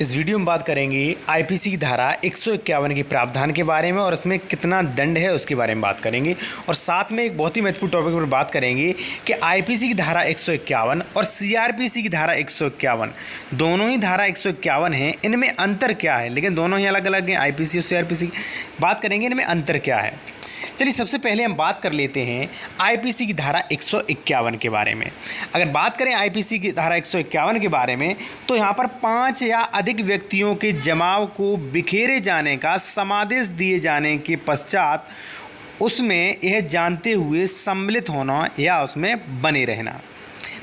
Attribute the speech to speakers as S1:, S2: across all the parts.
S1: इस वीडियो में बात करेंगे आईपीसी की धारा 151 के प्रावधान के बारे में और इसमें कितना दंड है उसके बारे में बात करेंगे। और साथ में एक बहुत ही महत्वपूर्ण टॉपिक पर बात करेंगे कि आईपीसी की धारा 151 और सीआरपीसी की धारा 151 दोनों ही धारा 151 हैं, इनमें अंतर क्या है। लेकिन दोनों ही अलग अलग हैं, आईपीसी और सीआरपीसी। बात करेंगे इनमें अंतर क्या है। चलिए सबसे पहले हम बात कर लेते हैं आईपीसी की धारा 151 के बारे में। अगर बात करें आईपीसी की धारा 151 के बारे में तो यहाँ पर 5 या अधिक व्यक्तियों के जमाव को बिखेरे जाने का समादेश दिए जाने के पश्चात उसमें यह जानते हुए सम्मिलित होना या उसमें बने रहना।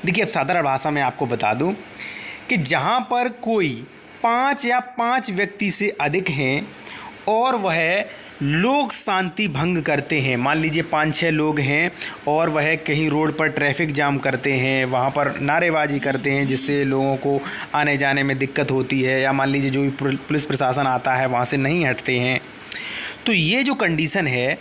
S1: देखिए अब साधारण भाषा में आपको बता दूं कि जहाँ पर कोई 5 या 5 व्यक्ति से अधिक हैं और वह लोग शांति भंग करते हैं, मान लीजिए 5-6 लोग हैं और वह कहीं रोड पर ट्रैफिक जाम करते हैं, वहाँ पर नारेबाजी करते हैं जिससे लोगों को आने जाने में दिक्कत होती है, या मान लीजिए जो भी पुलिस प्रशासन आता है वहाँ से नहीं हटते हैं, तो ये जो कंडीशन है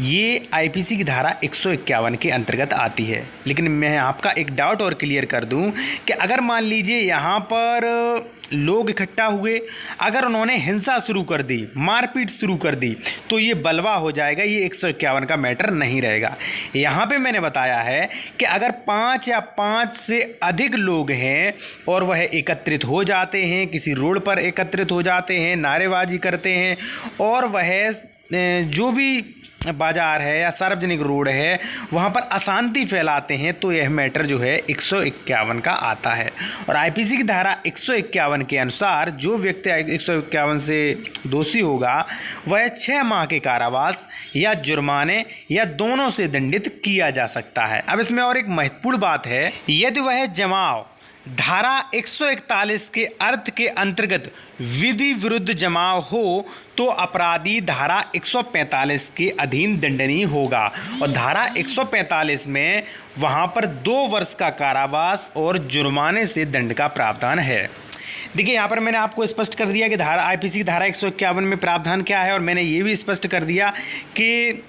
S1: ये आईपीसी की धारा 151 के अंतर्गत आती है। लेकिन मैं आपका एक डाउट और क्लियर कर दूं कि अगर मान लीजिए यहाँ पर लोग इकट्ठा हुए, अगर उन्होंने हिंसा शुरू कर दी, मारपीट शुरू कर दी, तो ये बलवा हो जाएगा, ये 151 का मैटर नहीं रहेगा। यहाँ पे मैंने बताया है कि अगर 5 या 5 से अधिक लोग हैं और वह एकत्रित हो जाते हैं, किसी रोड पर एकत्रित हो जाते हैं, नारेबाजी करते हैं और वह जो भी बाज़ार है या सार्वजनिक रोड है वहाँ पर अशांति फैलाते हैं, तो यह मैटर जो है 151 का आता है। और आईपीसी की धारा 151 के अनुसार जो व्यक्ति 151 से दोषी होगा वह 6 माह के कारावास या जुर्माने या दोनों से दंडित किया जा सकता है। अब इसमें और एक महत्वपूर्ण बात है, यदि वह जमाव धारा 141 के अर्थ के अंतर्गत विधि विरुद्ध जमाव हो तो अपराधी धारा 145 के अधीन दंडनीय होगा। और धारा 145 में वहाँ पर 2 वर्ष का कारावास और जुर्माने से दंड का प्रावधान है। देखिए यहाँ पर मैंने आपको स्पष्ट कर दिया कि धारा आईपीसी की धारा 151 में प्रावधान क्या है, और मैंने ये भी स्पष्ट कर दिया कि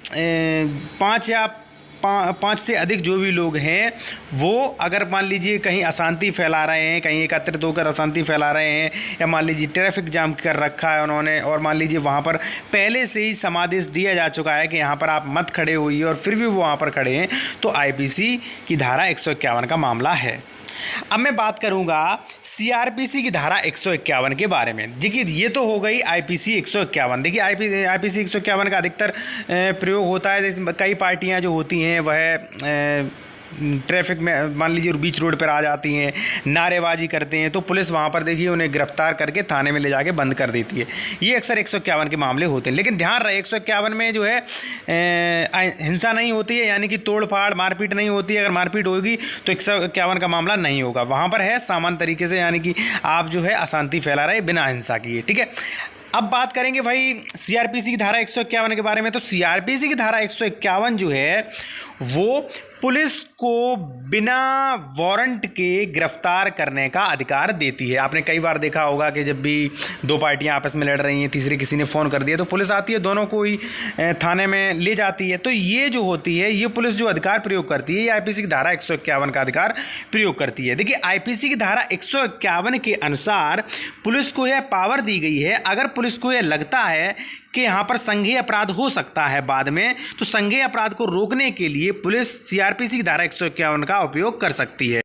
S1: 5 से अधिक जो भी लोग हैं वो अगर मान लीजिए कहीं अशांति फैला रहे हैं, कहीं एकत्रित होकर अशांति फैला रहे हैं, या मान लीजिए ट्रैफिक जाम कर रखा है उन्होंने, और मान लीजिए वहाँ पर पहले से ही समादेश दिया जा चुका है कि यहाँ पर आप मत खड़े होइए और फिर भी वो वहाँ पर खड़े हैं, तो आईपीसी की धारा 151 का मामला है। अब मैं बात करूंगा सीआरपीसी की धारा 151 के बारे में। देखिए ये तो हो गई आईपीसी 151। देखिए आईपीसी 151 का अधिकतर प्रयोग होता है, कई पार्टियां जो होती हैं वह ट्रैफिक में मान लीजिए बीच रोड पर आ जाती हैं, नारेबाजी करते हैं, तो पुलिस वहाँ पर देखिए उन्हें गिरफ्तार करके थाने में ले जाके बंद कर देती है। ये अक्सर 151 के मामले होते हैं। लेकिन ध्यान रहे 151 में जो है हिंसा नहीं होती है, यानी कि तोड़ फाड़ मारपीट नहीं होती है। अगर मारपीट होगी तो 151 का मामला नहीं होगा। वहाँ पर है सामान्य तरीके से, यानी कि आप जो है अशांति फैला रहे बिना हिंसा किए। ठीक है, अब बात करेंगे भाई सीआरपीसी की धारा 151 के बारे में। तो सीआरपीसी की धारा 151 जो है वो पुलिस को बिना वारंट के गिरफ्तार करने का अधिकार देती है। आपने कई बार देखा होगा कि जब भी 2 पार्टियां आपस में लड़ रही हैं, तीसरे किसी ने फ़ोन कर दिया तो पुलिस आती है, दोनों को ही थाने में ले जाती है। तो ये जो होती है, ये पुलिस जो अधिकार प्रयोग करती है, ये आईपीसी की धारा 151 का अधिकार प्रयोग करती है। देखिए आईपीसी की धारा 151 के अनुसार पुलिस को यह पावर दी गई है, अगर पुलिस को यह लगता है कि यहाँ पर संज्ञेय अपराध हो सकता है बाद में, तो संज्ञेय अपराध को रोकने के लिए पुलिस सीआरपीसी की धारा 151 का उपयोग कर सकती है।